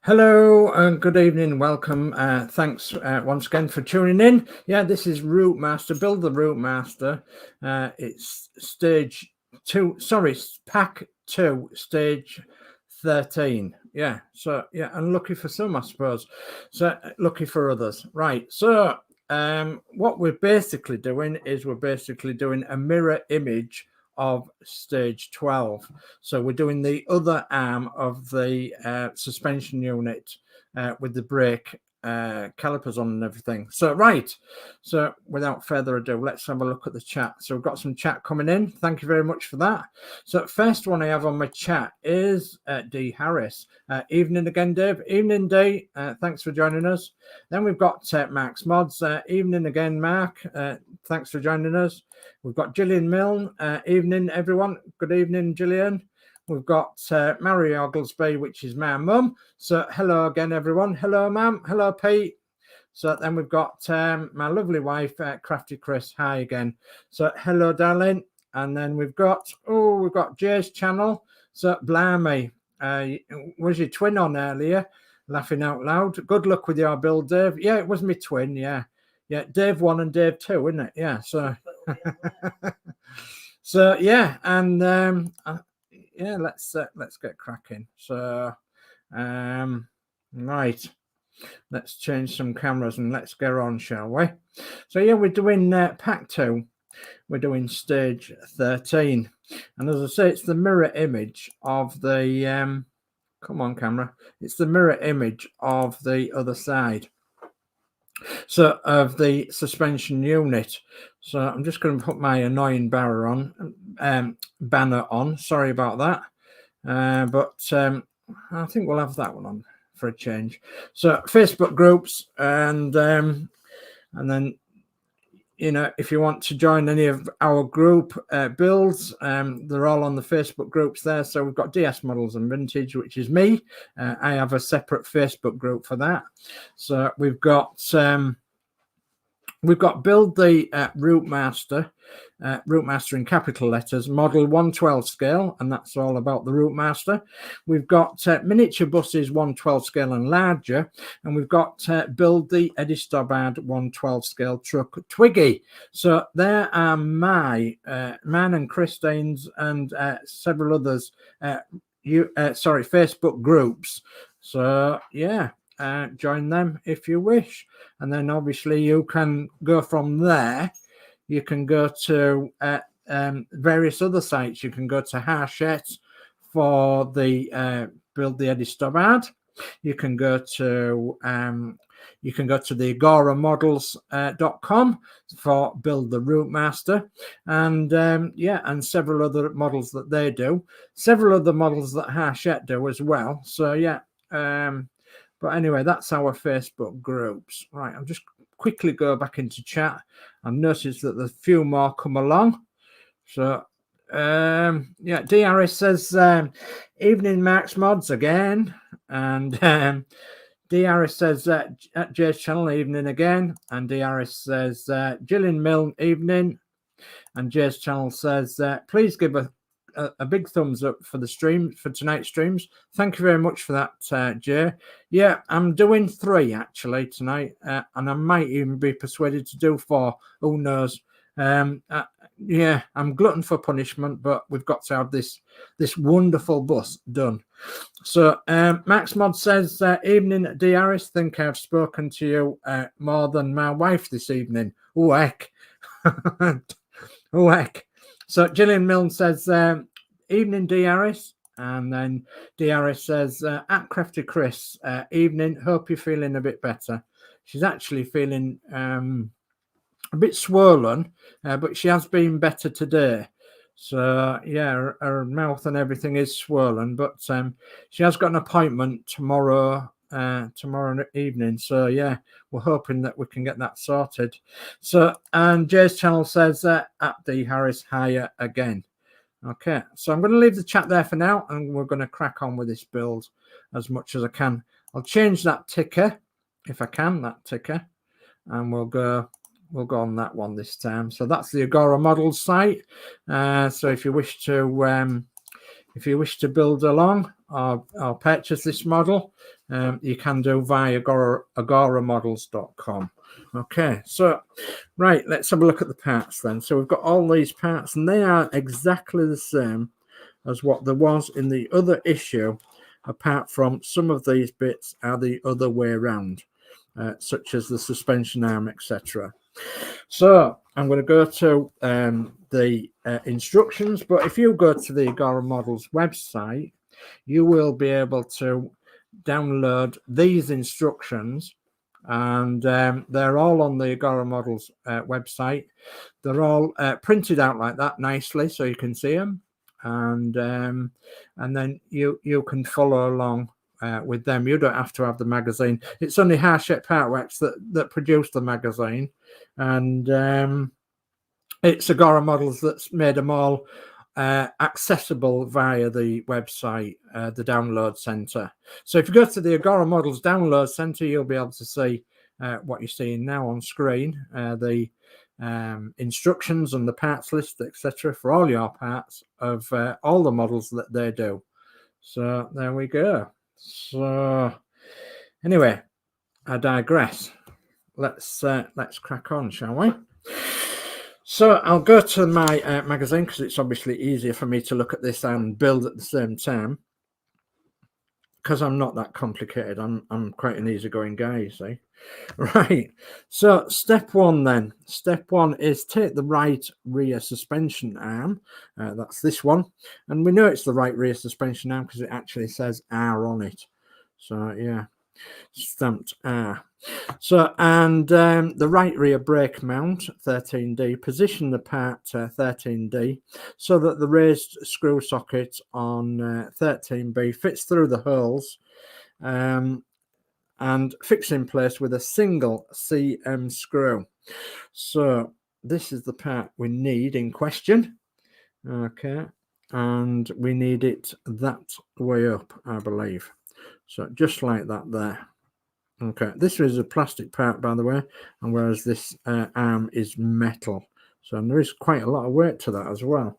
Hello and good evening. Welcome. Thanks once again for tuning in. Yeah, this is ROUTEMASTER. Build the ROUTEMASTER. It's stage 2. Sorry, pack 2, stage 13. Yeah. So yeah, unlucky for some, I suppose. So lucky for others. Right. So what we're basically doing is we're basically doing a mirror image of stage 12. So we're doing the other arm of the suspension unit with the brake calipers on and everything. So right, so without further ado, let's have a look at the chat. So we've got some chat coming in. Thank you very much for that. So first one I have on my chat is D Harris. Evening again, Dave. Evening, D. Thanks for joining us. Then we've got Mark's Mods. Evening again, Mark. Thanks for joining us. We've got Gillian Milne. Evening, everyone. Good evening, Gillian. We've got Mary Oglesby, which is my mum. So hello again, everyone. Hello, ma'am. Hello, Pete. So then we've got my lovely wife, Crafty Chris. Hi again. So hello, darling. And then we've got Jay's channel. So blimey, was your twin on earlier? Laughing out loud. Good luck with your build, Dave. Yeah, it was my twin. Yeah, Dave 1 and Dave 2, isn't it? Yeah. So, so yeah, and yeah, let's get cracking. So, right, let's change some cameras and let's get on, shall we? So yeah, we're doing pack 2. We're doing stage 13, and as I say, it's the mirror image of the come on, camera. It's the mirror image of the other side. So of the suspension unit. So I'm just going to put my annoying banner on. Sorry about that, but I think we'll have that one on for a change. So Facebook groups, and then, you know, if you want to join any of our group builds, they're all on the Facebook groups there. So we've got DS Models and Vintage, which is me. I have a separate Facebook group for that. So we've got build the ROUTEMASTER, ROUTEMASTER in capital letters, model 112 scale, and that's all about the ROUTEMASTER. We've got miniature buses 112 scale and larger, and we've got build the Eddie Stobbart 112 scale truck Twiggy. So there are my man and Christine's and several others Facebook groups. So yeah, join them if you wish, and then obviously you can go from there. You can go to various other sites. You can go to Hachette for the build the Eddie Stobbart. You can go to the Agora Models.com for build the ROUTEMASTER, and yeah, and several other models that they do, several other models that Hachette do as well. So yeah, but anyway, that's our Facebook groups. Right, I'll just quickly go back into chat and notice that there's a few more come along. So yeah, DRS says evening Max Mods again, and DRS says at Jay's channel evening again, and DRS says Gillian Milne evening, and Jay's channel says please give a big thumbs up for the stream, for tonight's streams. Thank you very much for that, Jay. Yeah, I'm doing 3 actually tonight, and I might even be persuaded to do 4. Who knows? Yeah, I'm glutton for punishment, but we've got to have this wonderful bus done. So Max Mod says evening DRS, think I've spoken to you more than my wife this evening. Oh heck. Oh heck. So Gillian Milne says evening DRS, and then DRS says at Crafty Chris evening, hope you're feeling a bit better. She's actually feeling a bit swollen, but she has been better today. So yeah, her mouth and everything is swollen, but she has got an appointment tomorrow evening. So yeah, we're hoping that we can get that sorted. So, and Jay's channel says at D Harris higher again. Okay, so I'm going to leave the chat there for now, and we're going to crack on with this build as much as I can. I'll change that ticker if I can, that ticker, and we'll go on that one this time. So that's the Agora Models site. So if you wish to build along, or purchase this model, you can do via agoramodels.com. Okay, so right, let's have a look at the parts then. So we've got all these parts, and they are exactly the same as what there was in the other issue, apart from some of these bits are the other way around, such as the suspension arm, etc. So I'm going to go to the instructions, but if you go to the Agora Models website, you will be able to download these instructions, and they're all on the Agora Models website. They're all printed out like that nicely, so you can see them, and then you can follow along with them. You don't have to have the magazine. It's only Harshape Partworks that produce the magazine, and it's Agora Models that's made them all accessible via the website, the download center. So if you go to the Agora Models download center, you'll be able to see what you're seeing now on screen, the instructions and the parts list, etc., for all your parts of all the models that they do. So there we go. So anyway, I digress. Let's crack on, shall we? So I'll go to my magazine, because it's obviously easier for me to look at this and build at the same time, because I'm not that complicated. I'm quite an easygoing guy, you see. Right, so step one then. Step one is take the right rear suspension arm. That's this one, and we know it's the right rear suspension arm because it actually says R on it. So yeah, stamped R. So, and the right rear brake mount 13D, position the part 13D so that the raised screw socket on 13B fits through the holes and fix in place with a single CM screw. So this is the part we need in question. Okay, and we need it that way up, I believe. So just like that there. Okay, this is a plastic part, by the way, and whereas this arm is metal. So there is quite a lot of weight to that as well.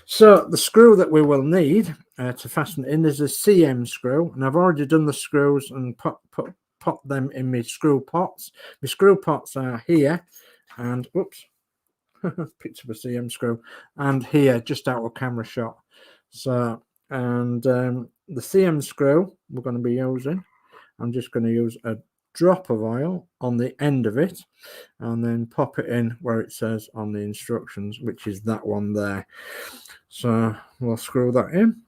So the screw that we will need to fasten it in is a CM screw, and I've already done the screws and put them in my screw pots. My screw pots are here, and whoops, picked up a CM screw, and here just out of camera shot. So, and the CM screw we're going to be using, I'm just going to use a drop of oil on the end of it and then pop it in where it says on the instructions, which is that one there. So we'll screw that in.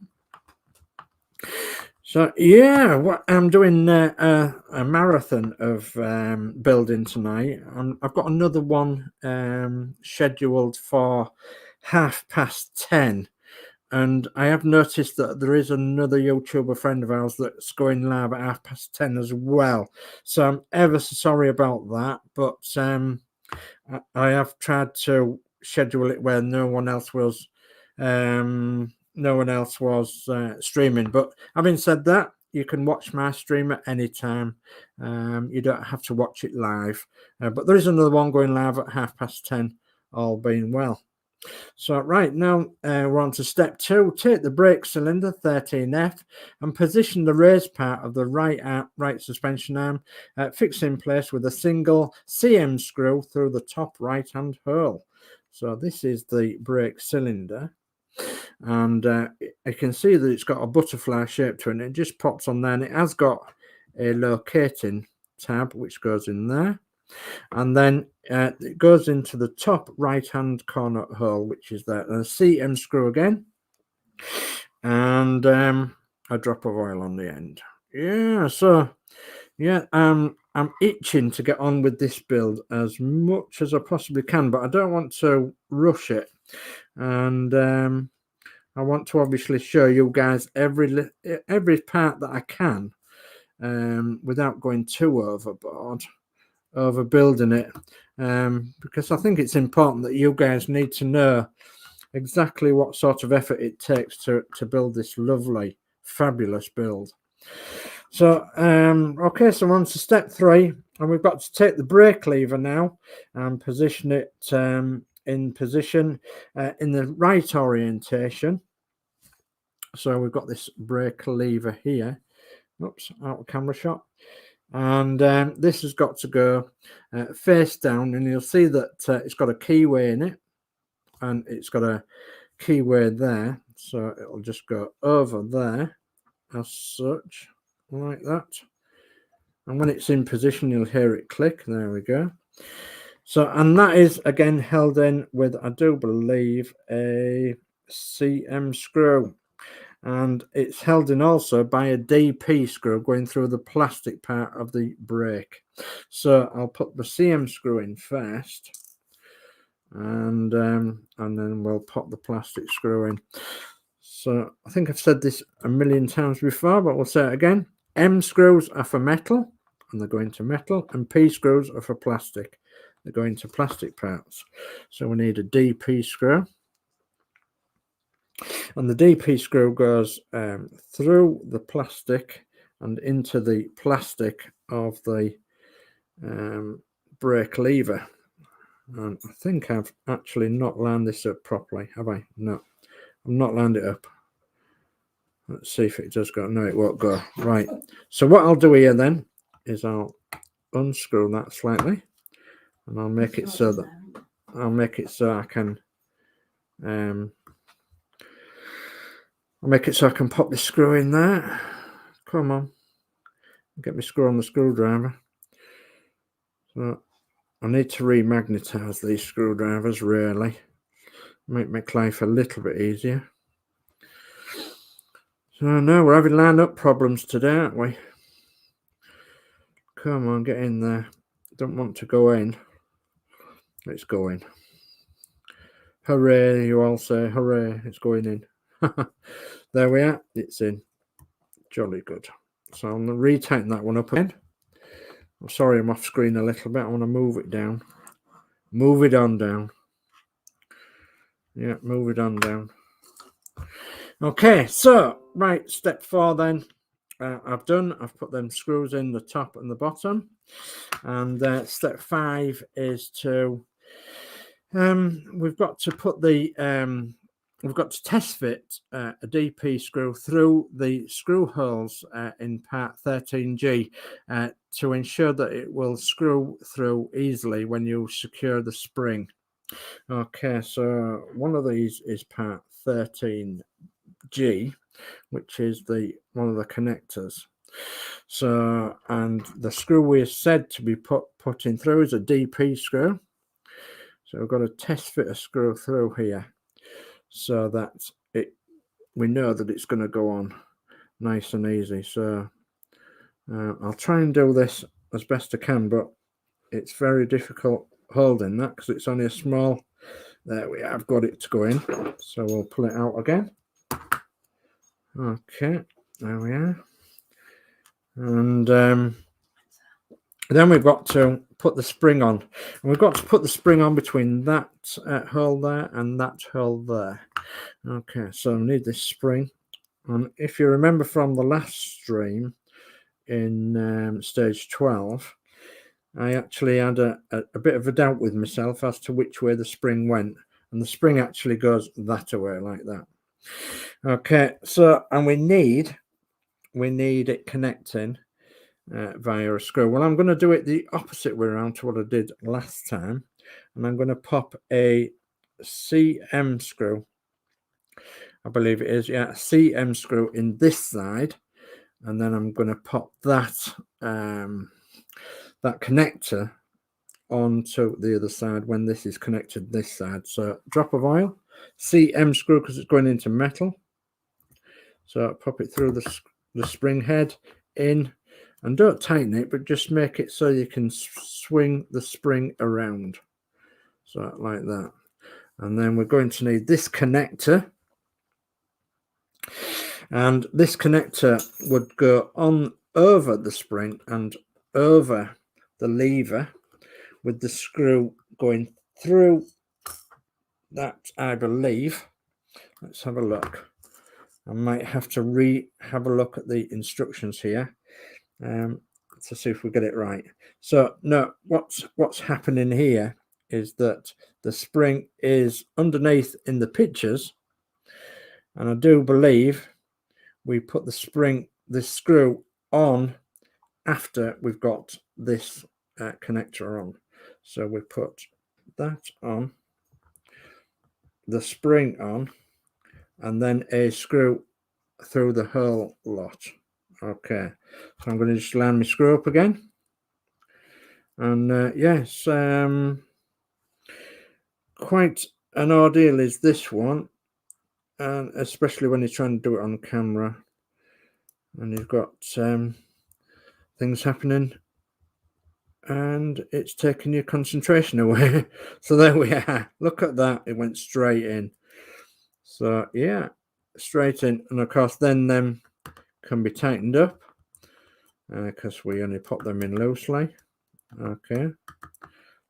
So yeah, what I'm doing a marathon of building tonight. I've got another one scheduled for 10:30. And I have noticed that there is another YouTuber friend of ours that's going live at 10:30 as well. So I'm ever so sorry about that. But I have tried to schedule it where no one else was streaming. But having said that, you can watch my stream at any time. You don't have to watch it live. But there is another one going live at 10:30, all being well. So right now we're on to step 2. Take the brake cylinder 13F and position the raised part of the right suspension arm fixed in place with a single CM screw through the top right hand hole. So this is the brake cylinder, and you can see that it's got a butterfly shape to it, and it just pops on there, and it has got a locating tab which goes in there. And then it goes into the top right hand corner hole, which is there, and a CM screw again, and a drop of oil on the end. Yeah, so yeah, I'm itching to get on with this build as much as I possibly can, but I don't want to rush it, and I want to obviously show you guys every part that I can without going too overboard over building it, because I think it's important that you guys need to know exactly what sort of effort it takes to build this lovely, fabulous build. So okay, so we're on to step 3, and we've got to take the brake lever now and position it in position in the right orientation, So we've got this brake lever here. Oops, out of camera shot. And this has got to go face down, and you'll see that it's got a keyway in it, and it's got a keyway there, so it'll just go over there as such, like that. And when it's in position, you'll hear it click. There we go. So, and that is again held in with, I do believe, a CM screw, and it's held in also by a DP screw going through the plastic part of the brake. So I'll put the CM screw in first, and then we'll pop the plastic screw in. So I think I've said this a million times before, but we'll say it again. M screws are for metal, and they're going to metal, and P screws are for plastic. They're going to plastic parts. So we need a DP screw. And the DP screw goes through the plastic and into the plastic of the brake lever. And I think I've actually not lined this up properly, have I? No, I've not lined it up. Let's see if it does go. No, it won't go. Right. So what I'll do here then is I'll unscrew that slightly, and I'll make it so that I can I'll make it so I can pop this screw in there. Come on, get me screw on the screwdriver. So I need to remagnetize these screwdrivers really, make life a little bit easier. So no, we're having line up problems today, aren't we? Come on, get in there. Don't want to go in. It's going. Hooray, you all say. Hooray, it's going in. There we are. It's in. Jolly good. So I'm going to retighten that one up again. I'm sorry I'm off screen a little bit. I want to move it down. Move it on down. Yeah, move it on down. Okay, so, right, step 4 then. I've put them screws in the top and the bottom. And step 5 is to, we've got to put the, we've got to test fit a DP screw through the screw holes in part 13G to ensure that it will screw through easily when you secure the spring. Okay, so one of these is part 13G, which is one of the connectors. So, and the screw we're said to be putting through is a DP screw. So we've got to test fit a screw through here, so that we know that it's going to go on nice and easy. So I'll try and do this as best I can, but it's very difficult holding that because it's only a small. There we are. I've got it to go in, so we'll pull it out again. Okay, there we are. And then we've got to put the spring on, and we've got to put the spring on between that hole there and that hole there. Okay, so I need this spring, and if you remember from the last stream in stage 12, I actually had a bit of a doubt with myself as to which way the spring went, and the spring actually goes that way, like that. Okay, so, and we need it connecting via a screw. Well, I'm going to do it the opposite way around to what I did last time, and I'm going to pop a CM screw, I believe it is, yeah, a CM screw in this side, and then I'm going to pop that that connector onto the other side when this is connected this side. So drop of oil, CM screw because it's going into metal. So pop it through the spring head in, and don't tighten it, but just make it so you can swing the spring around. So like that. And then we're going to need this connector. And this connector would go on over the spring and over the lever, with the screw going through that, I believe. Let's have a look. I might have to have a look at the instructions here to see if we get it right. So no, what's happening here is that the spring is underneath in the pictures, and I do believe we put this screw on after we've got this connector on. So we put that on, the spring on, and then a screw through the hole lot. Okay, so I'm going to just line my screw up again. And yes, quite an ordeal is this one, and especially when you're trying to do it on camera and you've got things happening and it's taking your concentration away. So there we are, look at that, it went straight in. So yeah, straight in. And of course then them can be tightened up because we only pop them in loosely. Okay,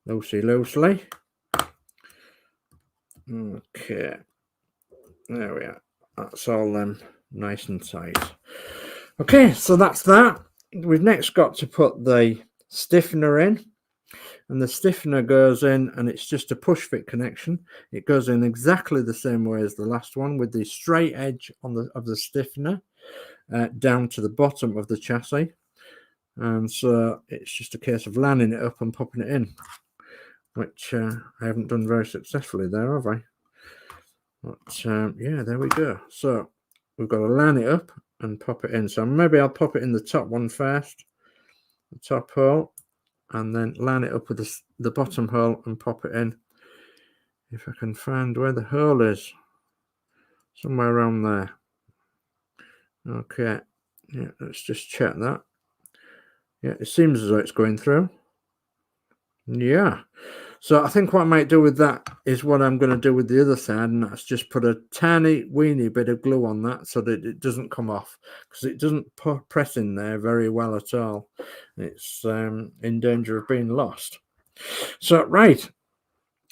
loosely. Okay, there we are, that's all them nice and tight. Okay, so that's that. We've next got to put the stiffener in, and the stiffener goes in, and it's just a push fit connection. It goes in exactly the same way as the last one, with the straight edge on the stiffener down to the bottom of the chassis. And so it's just a case of lining it up and popping it in, which I haven't done very successfully there, have I? But yeah, there we go. So we've got to line it up and pop it in. So maybe I'll pop it in the top one first, the top hole, and then line it up with the bottom hole and pop it in. If I can find where the hole is, somewhere around there. Okay, yeah, let's just check that. Yeah, it seems as though it's going through. Yeah, so I think what I might do with that is what I'm going to do with the other side, and that's just put a tiny weeny bit of glue on that so that it doesn't come off, because it doesn't press in there very well at all. It's in danger of being lost. So right,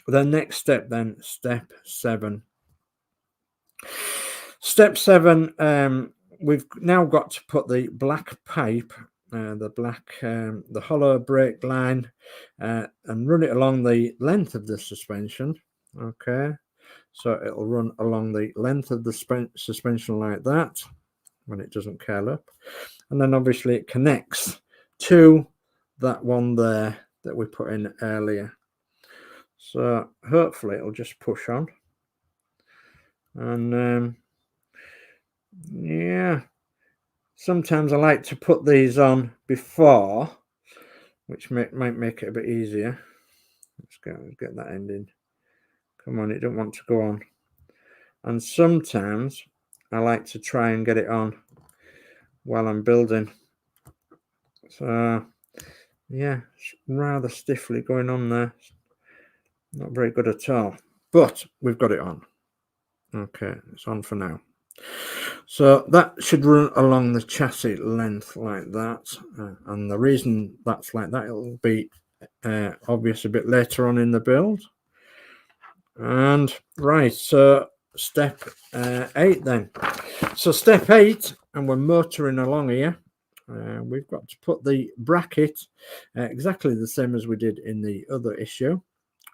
the next step then, step 7. Step 7, we've now got to put the black pipe, the hollow brake line, and run it along the length of the suspension. Okay, so it'll run along the length of the suspension like that when it doesn't curl up, and then obviously it connects to that one there that we put in earlier. So hopefully it'll just push on, and yeah, sometimes I like to put these on before, which might make it a bit easier. Let's get that ending. Come on, it don't want to go on. And sometimes I like to try and get it on while I'm building. So yeah, it's rather stiffly going on there. Not very good at all, but we've got it on. Okay, it's on for now. So that should run along the chassis length like that, and the reason that's like that, it'll be obvious a bit later on in the build. And right, so step 8 then. So step 8, and we're motoring along here. We've got to put the bracket exactly the same as we did in the other issue,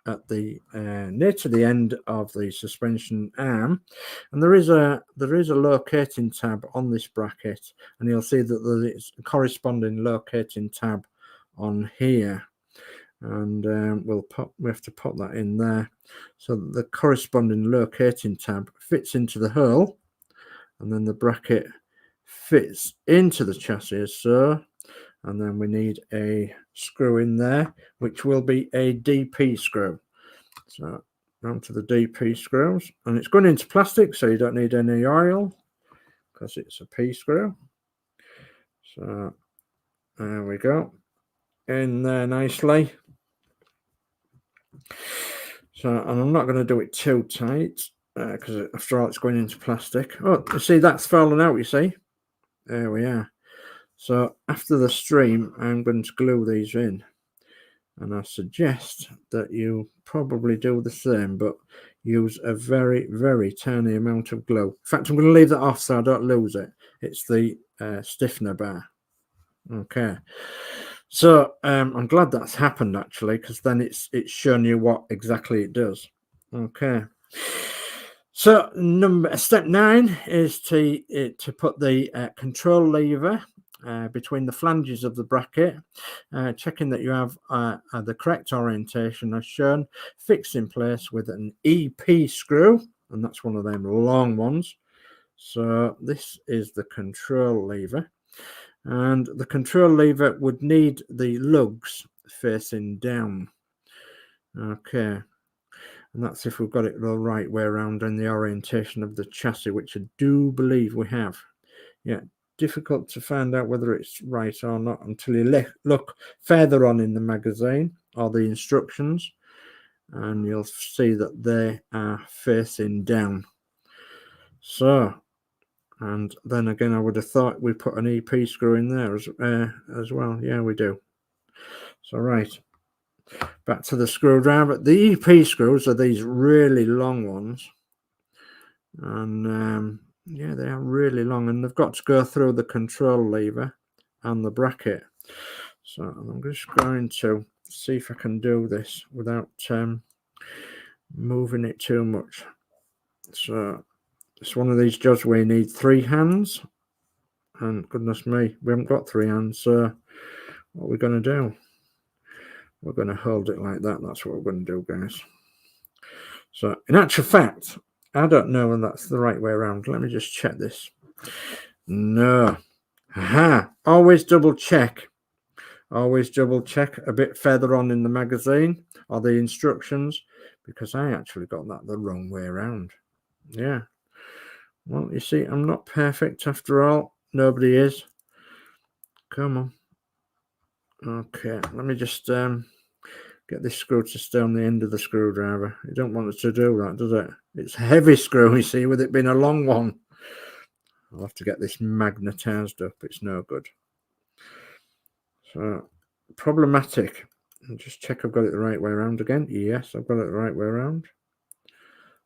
at the near to the end of the suspension arm, and there is a locating tab on this bracket, and you'll see that there is a corresponding locating tab on here, and we have to pop that in there so that the corresponding locating tab fits into the hole, and then the bracket fits into the chassis as so. And then we need a screw in there, which will be a DP screw. So down to the DP screws, and it's going into plastic, so you don't need any oil because it's a P screw. So there we go, in there nicely. So, and I'm not going to do it too tight because after all it's going into plastic. Oh, you see that's fallen out, you see. There we are. So after the stream, I'm going to glue these in, and I suggest that you probably do the same, but use a very, very tiny amount of glue. In fact, I'm going to leave that off so I don't lose it. It's the stiffener bar. Okay, so I'm glad that's happened actually, because then it's shown you what exactly it does. Okay, So step 9 is to put the control lever between the flanges of the bracket, checking that you have the correct orientation as shown, fixed in place with an EP screw, and that's one of them long ones. So this is the control lever, and the control lever would need the lugs facing down. Okay, and that's if we've got it the right way around in the orientation of the chassis, which I do believe we have. Yeah, difficult to find out whether it's right or not until you look further on in the magazine or the instructions, and you'll see that they are facing down. So, and then again, I would have thought we put an EP screw in there as well. Yeah, we do. So, right, back to the screwdriver. The EP screws are these really long ones, and yeah, they are really long, and they've got to go through the control lever and the bracket. So I'm just going to see if I can do this without moving it too much. So it's one of these jobs where you need 3 hands, and goodness me, we haven't got 3 hands. So what we're going to do, we're going to hold it like that. That's what we're going to do, guys. So in actual fact, I don't know when that's the right way around. Let me just check this. No. Aha. Always double check. Always double check a bit further on in the magazine or the instructions, because I actually got that the wrong way around. Yeah. Well, you see, I'm not perfect after all. Nobody is. Come on. Okay. Let me just get this screw to stay on the end of the screwdriver. You don't want it to do that, does it? It's a heavy screw, you see, with it being a long one. I'll have to get this magnetized up. It's no good. So, problematic. I'll just check I've got it the right way around again. Yes, I've got it the right way around.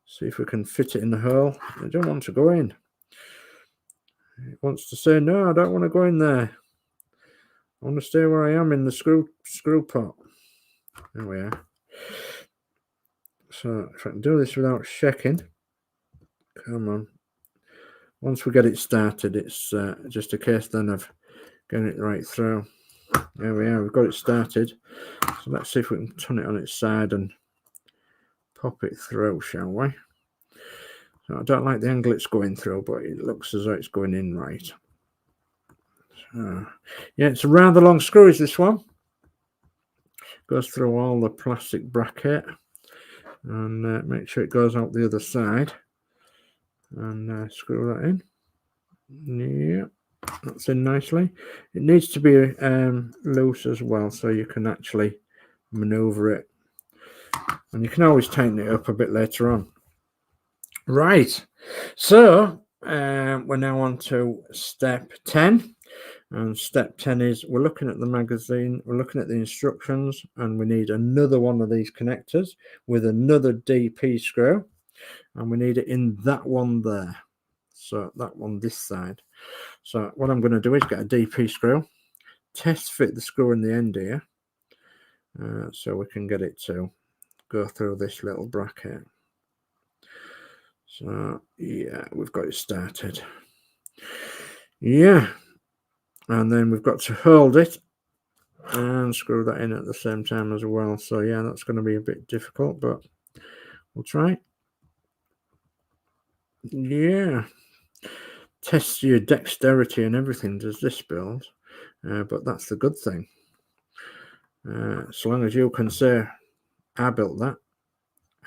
See if we can fit it in the hole. I don't want to go in. It wants to say, no, I don't want to go in there. I want to stay where I am in the screw pot. There we are. So if I can do this without shaking, come on. Once we get it started, it's just a case then of getting it right through. There we are, we've got it started. So let's see if we can turn it on its side and pop it through, shall we? So I don't like the angle it's going through, but it looks as though it's going in right. So, yeah, it's a rather long screw, is this one. Goes through all the plastic bracket, and make sure it goes out the other side, and screw that in. Yeah, that's in nicely. It needs to be loose as well, so you can actually maneuver it, and you can always tighten it up a bit later on. Right, so we're now on to step 10, and step 10 is we're looking at the magazine, we're looking at the instructions, and we need another one of these connectors with another DP screw, and we need it in that one there. So that one this side. So what I'm going to do is get a DP screw, test fit the screw in the end here, so we can get it to go through this little bracket. So yeah, we've got it started. Yeah, and then we've got to hold it and screw that in at the same time as well. So yeah, that's going to be a bit difficult, but we'll try. Yeah, tests your dexterity and everything, does this build, but that's the good thing. So long as you can say I built that,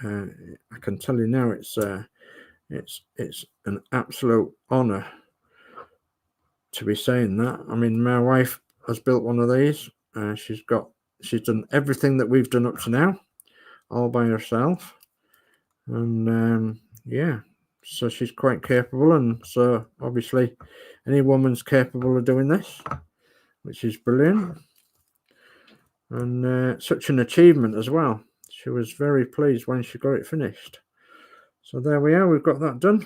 I can tell you now it's an absolute honor to be saying that. I mean, my wife has built one of these. She's done everything that we've done up to now, all by herself, and yeah, so she's quite capable, and so obviously any woman's capable of doing this, which is brilliant, and such an achievement as well. She was very pleased when she got it finished. So there we are, we've got that done.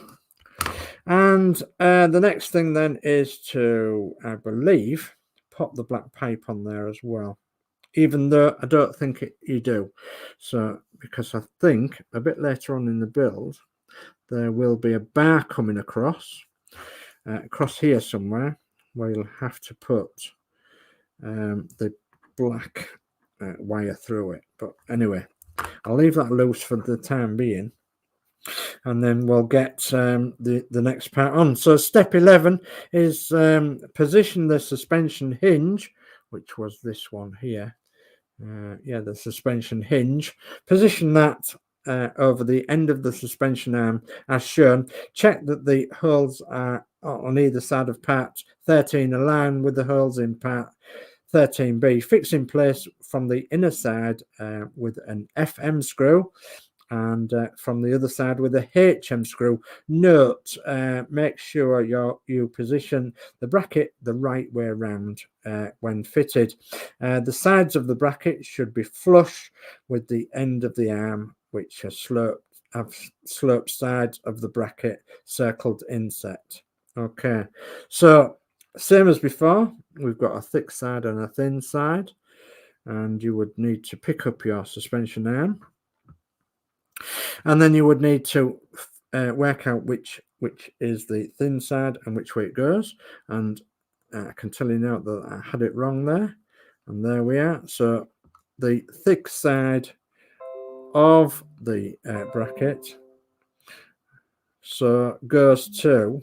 And the next thing then is to, I believe, pop the black pipe on there as well, even though I don't think you do. So because I think a bit later on in the build there will be a bar coming across here somewhere, where you'll have to put the black wire through it. But anyway, I'll leave that loose for the time being, and then we'll get the next part on. So step 11 is position the suspension hinge, which was this one here. Yeah, the suspension hinge. Position that over the end of the suspension arm as shown. Check that the holes are on either side of part 13 align with the holes in part 13B. Fix in place from the inner side with an FM screw, and from the other side with a HM screw. Note, make sure you position the bracket the right way around when fitted. The sides of the bracket should be flush with the end of the arm, which have sloped sides of the bracket circled inset. Okay, so same as before, we've got a thick side and a thin side, and you would need to pick up your suspension arm, and then you would need to work out which is the thin side and which way it goes. And I can tell you now that I had it wrong there, and there we are. So the thick side of the bracket so goes to,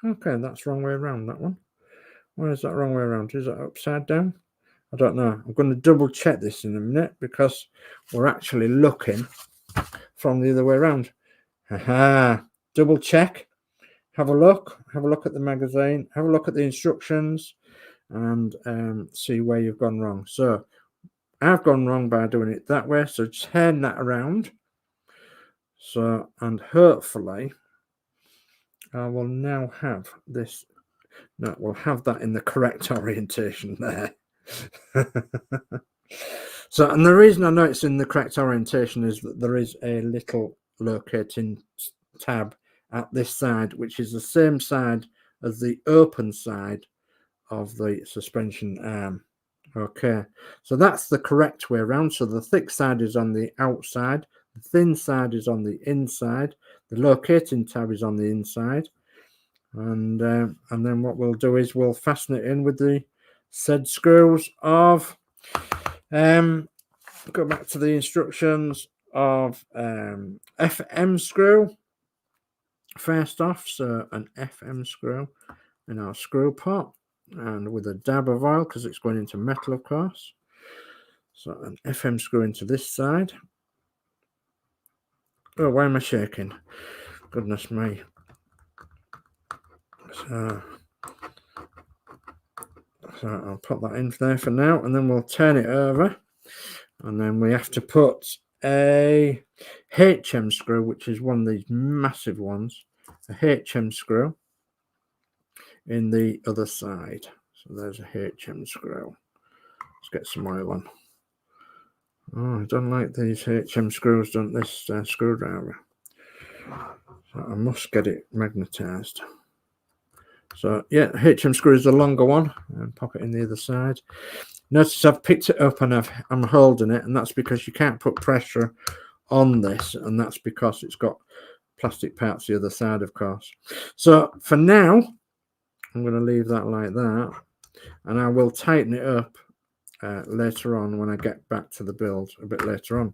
okay, that's wrong way around, that one. Why is that wrong way around? Is that upside down? I don't know. I'm going to double check this in a minute, because we're actually looking from the other way around. Aha, double check. Have a look at the magazine, have a look at the instructions, and see where you've gone wrong. So I've gone wrong by doing it that way, so turn that around. So, and hopefully I will now have this. No, we'll have that in the correct orientation there. So, and the reason I know it's in the correct orientation is that there is a little locating tab at this side, which is the same side as the open side of the suspension arm. Okay, so that's the correct way around. So the thick side is on the outside, the thin side is on the inside, the locating tab is on the inside, and then what we'll do is we'll fasten it in with the said screws of go back to the instructions of FM screw first off. So an FM screw in our screw pot, and with a dab of oil, because it's going into metal, of course. So an FM screw into this side. Oh, why am I shaking? Goodness me. So I'll put that in there for now, and then we'll turn it over, and then we have to put a HM screw, which is one of these massive ones, a HM screw in the other side. So there's a HM screw. Let's get some oil on. Oh, I don't like these HM screws, don't this screwdriver. So I must get it magnetized. So yeah, HM screw is the longer one, and pop it in the other side. Notice I've picked it up and I'm holding it, and that's because you can't put pressure on this, and that's because it's got plastic parts the other side, of course. So for now, I'm going to leave that like that, and I will tighten it up later on when I get back to the build a bit later on.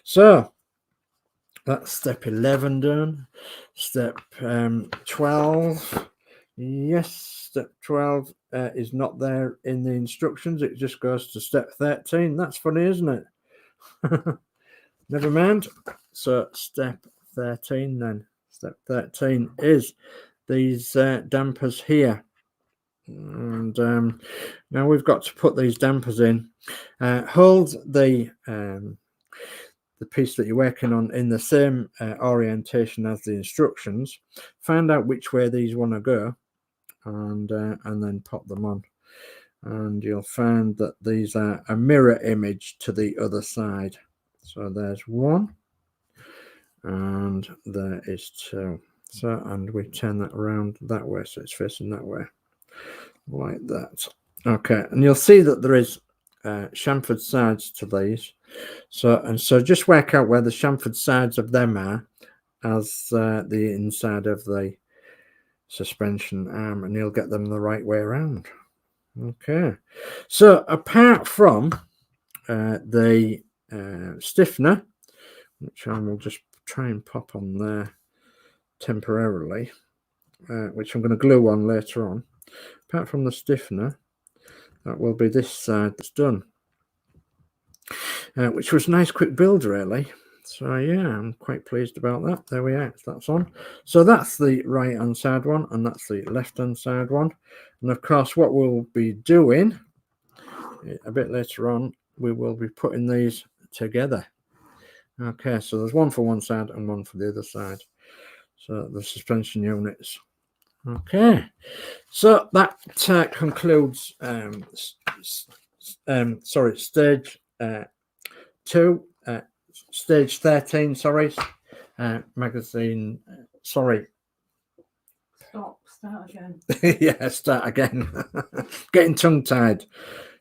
So that's step 11 done. Step 12. Yes, step 12 is not there in the instructions. It just goes to step 13. That's funny, isn't it? Never mind. So step 13 then. Step 13 is these dampers here. And now we've got to put these dampers in. Hold the piece that you're working on in the same orientation as the instructions. Find out which way these want to go, and then pop them on, and you'll find that these are a mirror image to the other side. So there's one, and there is two. So, and we turn that around that way, so it's facing that way, like that. Okay, and you'll see that there is chamfered sides to these. So just work out where the chamfered sides of them are, as the inside of the suspension arm, and you'll get them the right way around. Okay, so apart from the stiffener, which I will just try and pop on there temporarily, which I'm going to glue on later on. Apart from the stiffener, that will be this side that's done, which was a nice quick build really. So yeah, I'm quite pleased about that. There we are, that's on. So that's the right hand side one, and that's the left hand side one. And of course what we'll be doing a bit later on, we will be putting these together. Okay, so there's one for one side and one for the other side, so the suspension units. Okay, so that concludes stage 2, stage 13, sorry, magazine, sorry. Start again. Yeah, start again. Getting tongue-tied.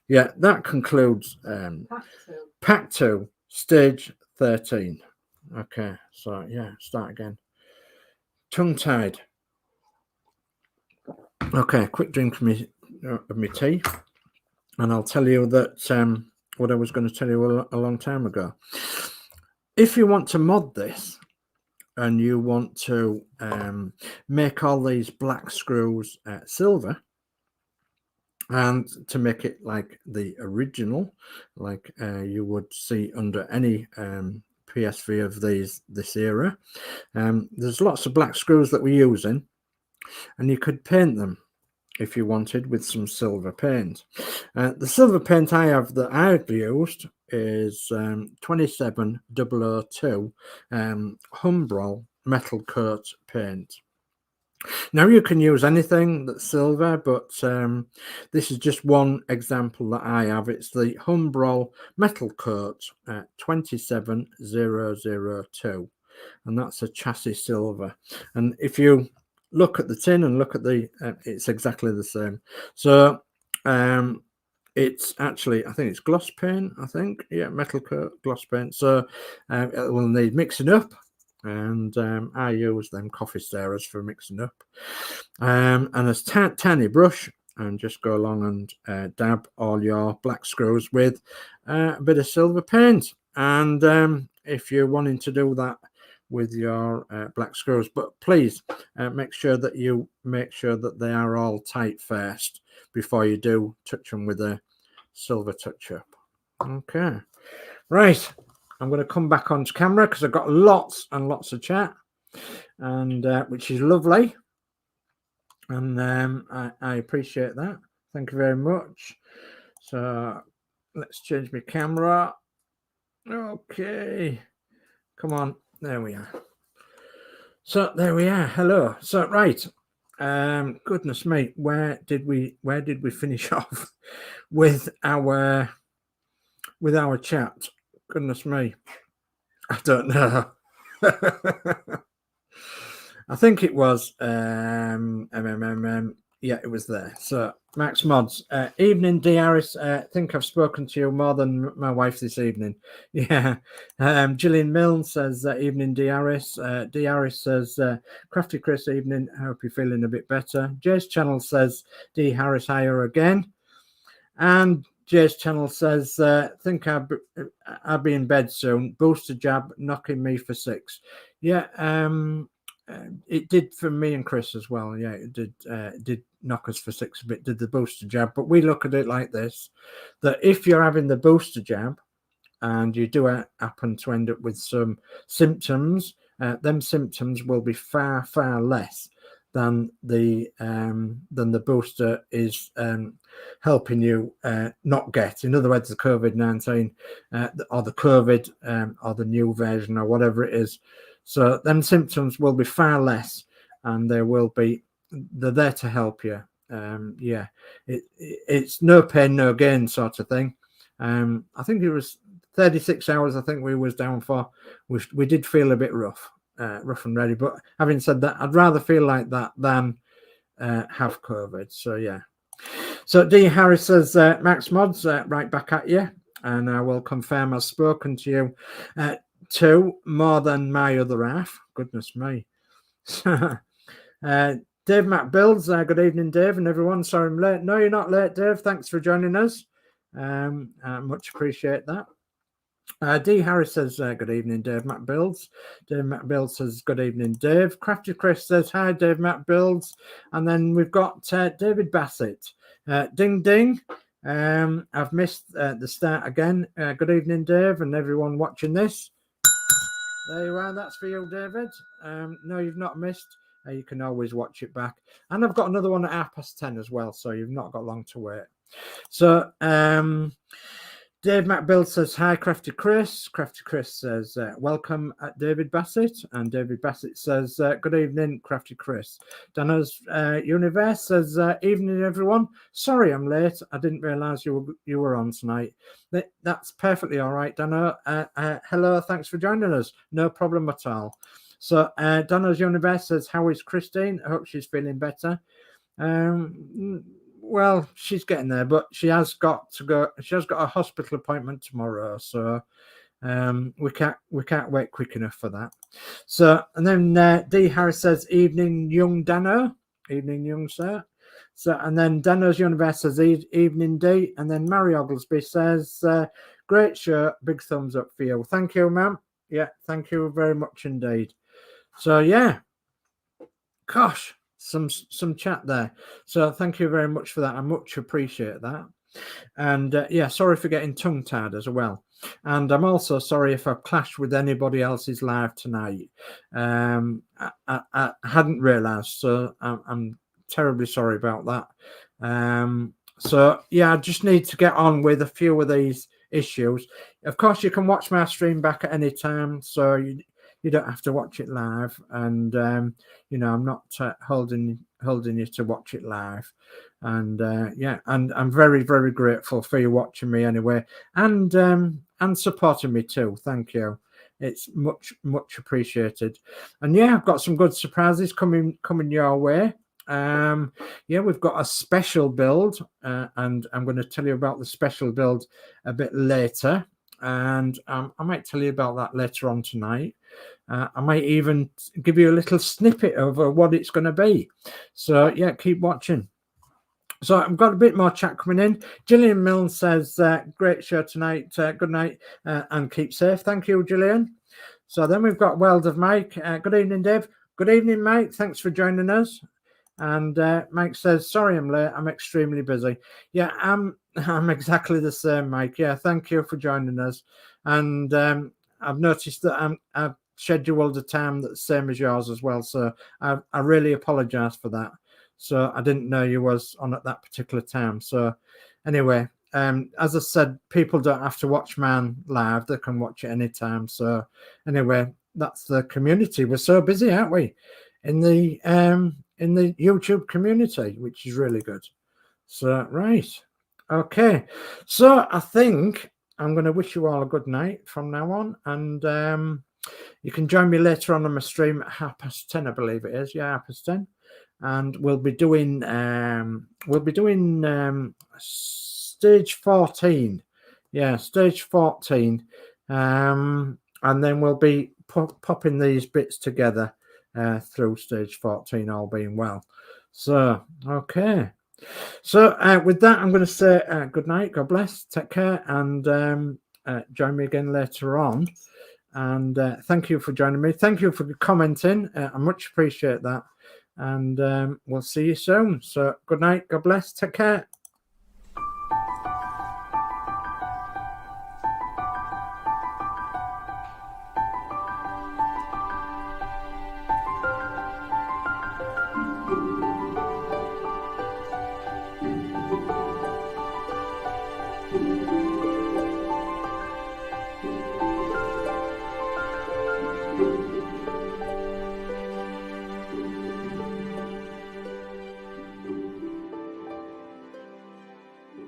Yeah, that concludes pack 2, stage 13. Okay, so yeah, start again. Tongue-tied. Okay, quick drink of my tea, and I'll tell you that what I was going to tell you a long time ago. If you want to mod this and you want to make all these black screws silver, and to make it like the original, like you would see under any PSV of this era, there's lots of black screws that we're using, and you could paint them if you wanted with some silver paint. The silver paint I have that I've used is 27002 Humbrol metal coat paint. Now you can use anything that's silver, but this is just one example that I have. It's the Humbrol metal coat 27002, and that's a chassis silver. And if you look at the tin and look at the it's exactly the same. So it's actually, I think it's gloss paint, I think, yeah, metal coat gloss paint. So it will need mixing up, and I use them coffee stirrers for mixing up, and a tiny brush, and just go along and dab all your black screws with a bit of silver paint. And if you're wanting to do that with your black screws, but please make sure that they are all tight first before you do touch them with a silver touch up. Okay, right, I'm going to come back onto camera because I've got lots and lots of chat, and which is lovely, and I appreciate that. Thank you very much. So let's change my camera. Okay, come on, there we are. So there we are. Hello. So right, goodness me, where did we finish off with our chat? Goodness me, I don't know. I think it was yeah, it was there. So Max Mods, evening D Harris. I think I've spoken to you more than my wife this evening. Yeah. Gillian Milne says evening D Harris. D Harris says Crafty Chris, evening, I hope you're feeling a bit better. Jay's channel says D Harris higher again, and Jay's channel says think I'll be in bed soon. Booster jab knocking me for 6. Yeah, it did for me and Chris as well. Yeah, it did knock us for 6 a bit, did the booster jab. But we look at it like this, that if you're having the booster jab and you do happen to end up with some symptoms, them symptoms will be far, far less than the booster is helping you not get. In other words, the COVID-19 or the COVID or the new version or whatever it is. So them symptoms will be far less, and they're there to help you. Yeah, it's no pain, no gain sort of thing. I think it was 36 hours. I think we was down for. We did feel a bit rough and ready. But having said that, I'd rather feel like that than have COVID. So yeah. So D Harris says, Max Mods, right back at you, and I will confirm I've spoken to you. 2 more than my other half. Goodness me. Dave Mac Builds, good evening, Dave, and everyone. Sorry I'm late. No, you're not late, Dave. Thanks for joining us. I much appreciate that. D. Harris says, good evening, Dave Mac Builds. Dave Mac Builds says, good evening, Dave. Crafty Chris says, hi, Dave Mac Builds. And then we've got David Bassett. Ding, ding. I've missed the start again. Good evening, Dave, and everyone watching this. There you are. That's for you, David. No, you've not missed. You can always watch it back. And I've got another one at 10:30 as well, so you've not got long to wait. So, Dave MacBill says, hi, Crafty Chris. Crafty Chris says, welcome at David Bassett. And David Bassett says, good evening, Crafty Chris. Dana's Universe says, evening, everyone. Sorry I'm late. I didn't realise you were on tonight. That's perfectly all right, Dana. Hello, thanks for joining us. No problem at all. So, Dana's Universe says, how is Christine? I hope she's feeling better. Well, she's getting there, but she has got to go. She has got a hospital appointment tomorrow, so we can't wait quick enough for that. So, and then D Harris says, "Evening, young Dano. Evening, young sir." So, and then Dano's Universe says, "Evening, D." And then Mary Oglesby says, "Great show. Big thumbs up for you. Thank you, ma'am. Yeah, thank you very much indeed." So, yeah, gosh. Some chat there, so thank you very much for that. I much appreciate that. And yeah, sorry for getting tongue-tied as well. And I'm also sorry if I've clashed with anybody else's live tonight. I hadn't realized, so I'm terribly sorry about that. So yeah, I just need to get on with a few of these issues. Of course, you can watch my stream back at any time, so you don't have to watch it live, and you know, I'm not holding you to watch it live. And yeah, and I'm very, very grateful for you watching me anyway, and supporting me too. Thank you. It's much appreciated. And yeah, I've got some good surprises coming your way. Yeah, we've got a special build, and I'm going to tell you about the special build a bit later, and I might tell you about that later on tonight. I might even give you a little snippet of what it's going to be. So yeah, keep watching. So I've got a bit more chat coming in. Gillian Milne says, great show tonight. Good night and keep safe. Thank you, Gillian. So then we've got Weld of Mike. Good evening, Dave. Good evening, Mike. Thanks for joining us. And Mike says, sorry I'm late. I'm extremely busy. Yeah, I'm exactly the same, Mike. Yeah, thank you for joining us. And I've noticed that I've scheduled a time that's the same as yours as well. So I really apologize for that. So I didn't know you was on at that particular time. So anyway, as I said, people don't have to watch mine live. They can watch it anytime. So anyway, that's the community. We're so busy, aren't we? In the YouTube community, which is really good. So, right. Okay. So I think I'm going to wish you all a good night from now on. And you can join me later on my stream at 10:30, I believe it is. Yeah, 10:30. And we'll be doing stage 14. Yeah, stage 14. And then we'll be popping these bits together through stage 14, all being well. So, okay. So with that, I'm going to say good night. God bless. Take care. And join me again later on. And thank you for joining me. Thank you for commenting. I much appreciate that. And we'll see you soon. So good night. God bless. Take care.